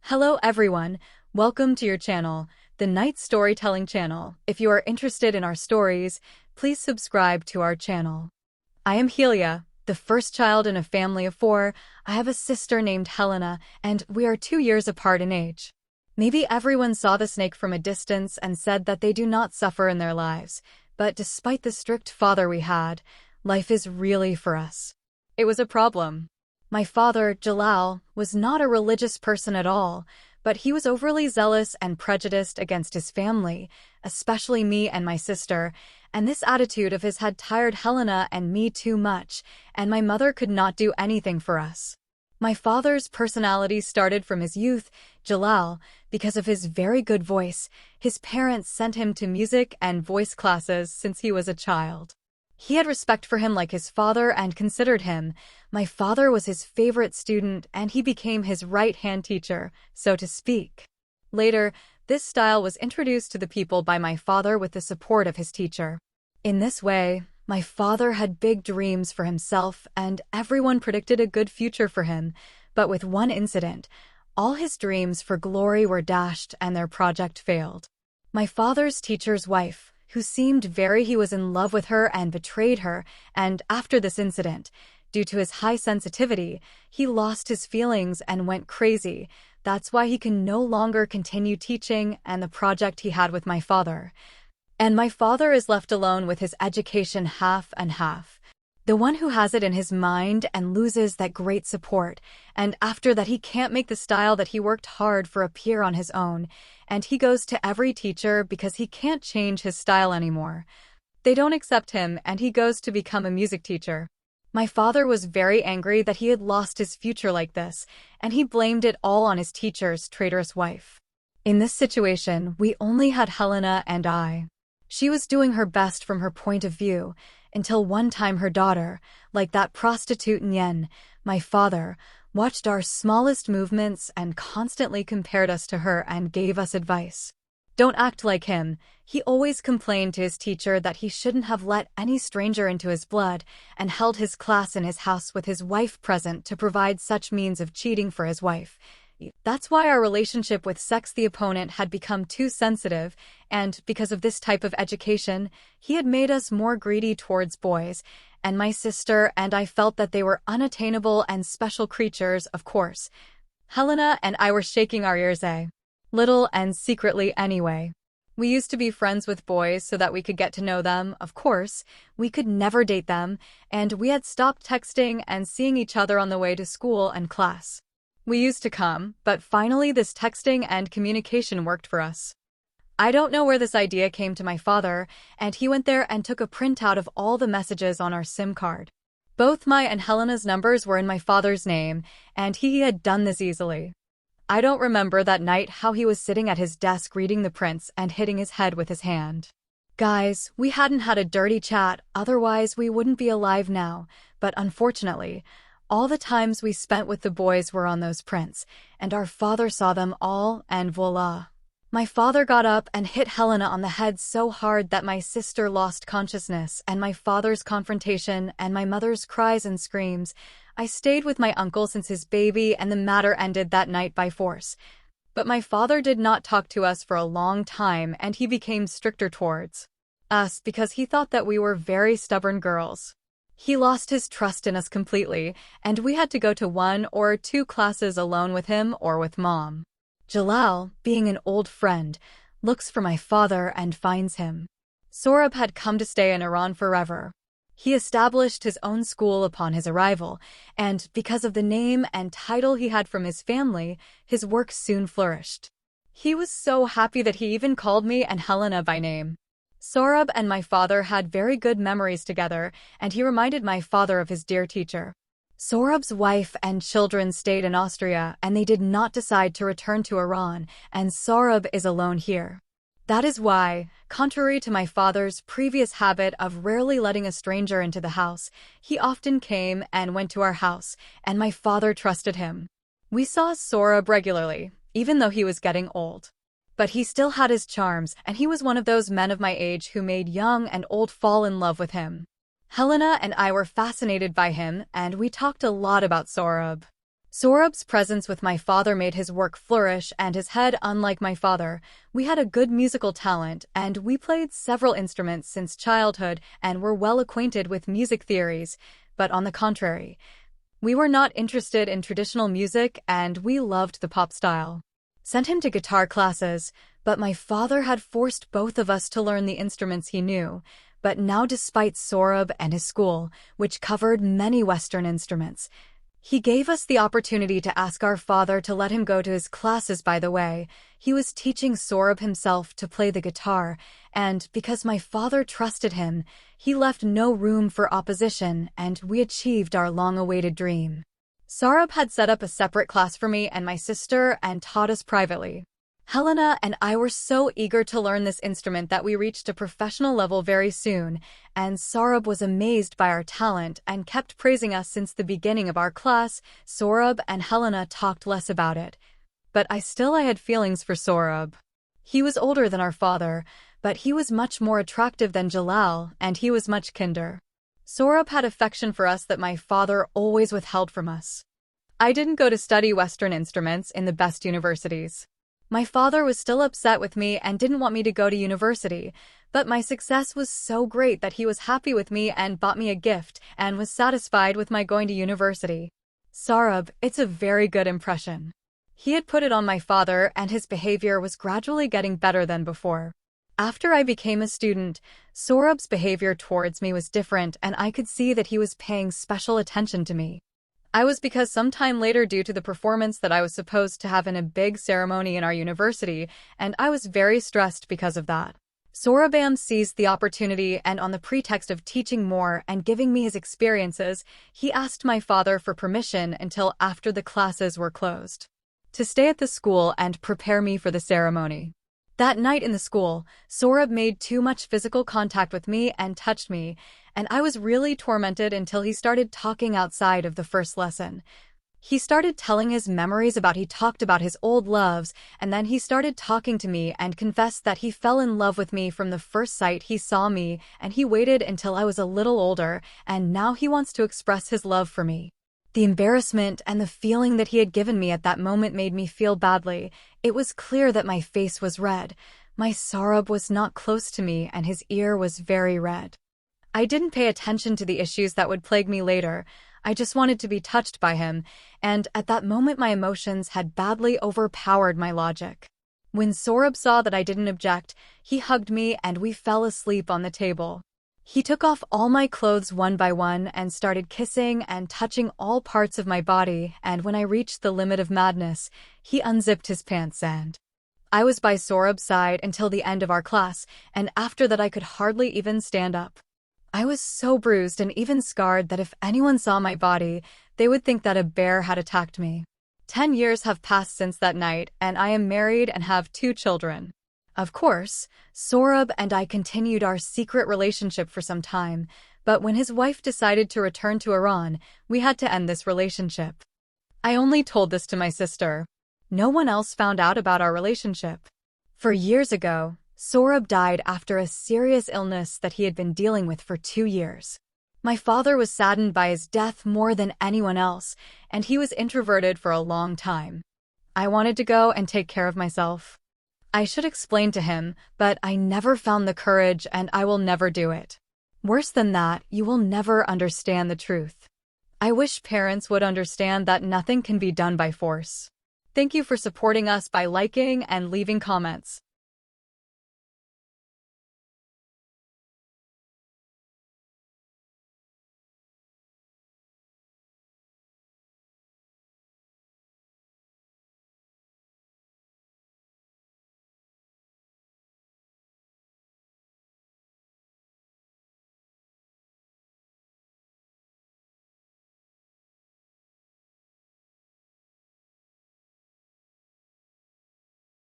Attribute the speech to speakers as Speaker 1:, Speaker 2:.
Speaker 1: Hello everyone, welcome to your channel, the Night Storytelling channel. If you are interested in our stories, please subscribe to our channel. I am Helia, the first child in a family of 4. I have a sister named Helena, and we are 2 years apart in age. Maybe everyone saw the snake from a distance and said that they do not suffer in their lives, but despite the strict father we had, life is really for us. It was a problem. My father, Jalal, was not a religious person at all, but he was overly zealous and prejudiced against his family, especially me and my sister, and this attitude of his had tired Helena and me too much, and my mother could not do anything for us. My father's personality started from his youth. Jalal, because of his very good voice, his parents sent him to music and voice classes since he was a child. He had respect for him like his father and considered him. My father was his favorite student and he became his right-hand teacher, so to speak. Later, this style was introduced to the people by my father with the support of his teacher. In this way, my father had big dreams for himself and everyone predicted a good future for him, but with one incident, all his dreams for glory were dashed and their project failed. My father's teacher's wife, who seemed he was in love with her and betrayed her, and after this incident, due to his high sensitivity, he lost his feelings and went crazy. That's why he can no longer continue teaching and the project he had with my father. And my father is left alone with his education half and half. The one who has it in his mind and loses that great support, and after that he can't make the style that he worked hard for appear on his own, and he goes to every teacher because he can't change his style anymore. They don't accept him and he goes to become a music teacher. My father was very angry that he had lost his future like this, and he blamed it all on his teacher's traitorous wife. In this situation, we only had Helena and I. She was doing her best from her point of view, until one time her daughter, like that prostitute Nyen, my father, watched our smallest movements and constantly compared us to her and gave us advice. Don't act like him. He always complained to his teacher that he shouldn't have let any stranger into his blood and held his class in his house with his wife present to provide such means of cheating for his wife. That's why our relationship with the opponent had become too sensitive, and because of this type of education, he had made us more greedy towards boys, and my sister and I felt that they were unattainable and special creatures, of course. Helena and I were shaking our ears little and secretly anyway. We used to be friends with boys so that we could get to know them, of course. We could never date them, and we had stopped texting and seeing each other on the way to school and class. We used to come, but finally this texting and communication worked for us. I don't know where this idea came to my father, and he went there and took a printout of all the messages on our SIM card. Both my and Helena's numbers were in my father's name, and he had done this easily. I don't remember that night how he was sitting at his desk reading the prints and hitting his head with his hand. Guys, we hadn't had a dirty chat, otherwise we wouldn't be alive now, but unfortunately, all the times we spent with the boys were on those prints, and our father saw them all, and voila. My father got up and hit Helena on the head so hard that my sister lost consciousness, and my father's confrontation and my mother's cries and screams. I stayed with my uncle since his baby, and the matter ended that night by force. But my father did not talk to us for a long time, and he became stricter towards us because he thought that we were very stubborn girls. He lost his trust in us completely, and we had to go to 1 or 2 classes alone with him or with Mom. Jalal, being an old friend, looks for my father and finds him. Sorab had come to stay in Iran forever. He established his own school upon his arrival, and because of the name and title he had from his family, his work soon flourished. He was so happy that he even called me and Helena by name. Sorab and my father had very good memories together, and he reminded my father of his dear teacher. Sorab's wife and children stayed in Austria, and they did not decide to return to Iran, and Sorab is alone here. That is why, contrary to my father's previous habit of rarely letting a stranger into the house, he often came and went to our house, and my father trusted him. We saw Sorab regularly, even though he was getting old. But he still had his charms, and he was one of those men of my age who made young and old fall in love with him. Helena and I were fascinated by him, and we talked a lot about Sorab. Saurabh's presence with my father made his work flourish, and his head, unlike my father, we had a good musical talent, and we played several instruments since childhood and were well acquainted with music theories. But on the contrary, we were not interested in traditional music, and we loved the pop style. Sent him to guitar classes, but my father had forced both of us to learn the instruments he knew. But now, despite Saurabh and his school, which covered many Western instruments, he gave us the opportunity to ask our father to let him go to his classes. By the way, he was teaching Saurabh himself to play the guitar, and because my father trusted him, he left no room for opposition, and we achieved our long-awaited dream. Saurabh had set up a separate class for me and my sister and taught us privately. Helena and I were so eager to learn this instrument that we reached a professional level very soon, and Saurabh was amazed by our talent and kept praising us since the beginning of our class. Saurabh and Helena talked less about it, but I had feelings for Saurabh. He was older than our father, but he was much more attractive than Jalal, and he was much kinder. Saurabh had affection for us that my father always withheld from us. I didn't go to study Western instruments in the best universities. My father was still upset with me and didn't want me to go to university, but my success was so great that he was happy with me and bought me a gift and was satisfied with my going to university. Saurabh, it's a very good impression. He had put it on my father, and his behavior was gradually getting better than before. After I became a student, Saurabh's behavior towards me was different, and I could see that he was paying special attention to me. Because sometime later, due to the performance that I was supposed to have in a big ceremony in our university, and I was very stressed because of that. Saurabh seized the opportunity, and on the pretext of teaching more and giving me his experiences, he asked my father for permission until after the classes were closed, to stay at the school and prepare me for the ceremony. That night in the school, Saurabh made too much physical contact with me and touched me, and I was really tormented until he started talking outside of the first lesson. He started telling his memories he talked about his old loves, and then he started talking to me and confessed that he fell in love with me from the first sight he saw me, and he waited until I was a little older, and now he wants to express his love for me. The embarrassment and the feeling that he had given me at that moment made me feel badly. It was clear that my face was red. My Saurabh was not close to me, and his ear was very red. I didn't pay attention to the issues that would plague me later. I just wanted to be touched by him, and at that moment my emotions had badly overpowered my logic. When Saurabh saw that I didn't object, he hugged me and we fell asleep on the table. He took off all my clothes one by one and started kissing and touching all parts of my body, and when I reached the limit of madness, he unzipped his pants and I was by Saurabh's side until the end of our class, and after that I could hardly even stand up. I was so bruised and even scarred that if anyone saw my body, they would think that a bear had attacked me. 10 years have passed since that night, and I am married and have 2 children. Of course, Saurabh and I continued our secret relationship for some time, but when his wife decided to return to Iran, we had to end this relationship. I only told this to my sister. No one else found out about our relationship. For years ago, Saurabh died after a serious illness that he had been dealing with for 2 years. My father was saddened by his death more than anyone else, and he was introverted for a long time. I wanted to go and take care of myself. I should explain to him, but I never found the courage, and I will never do it. Worse than that, you will never understand the truth. I wish parents would understand that nothing can be done by force. Thank you for supporting us by liking and leaving comments.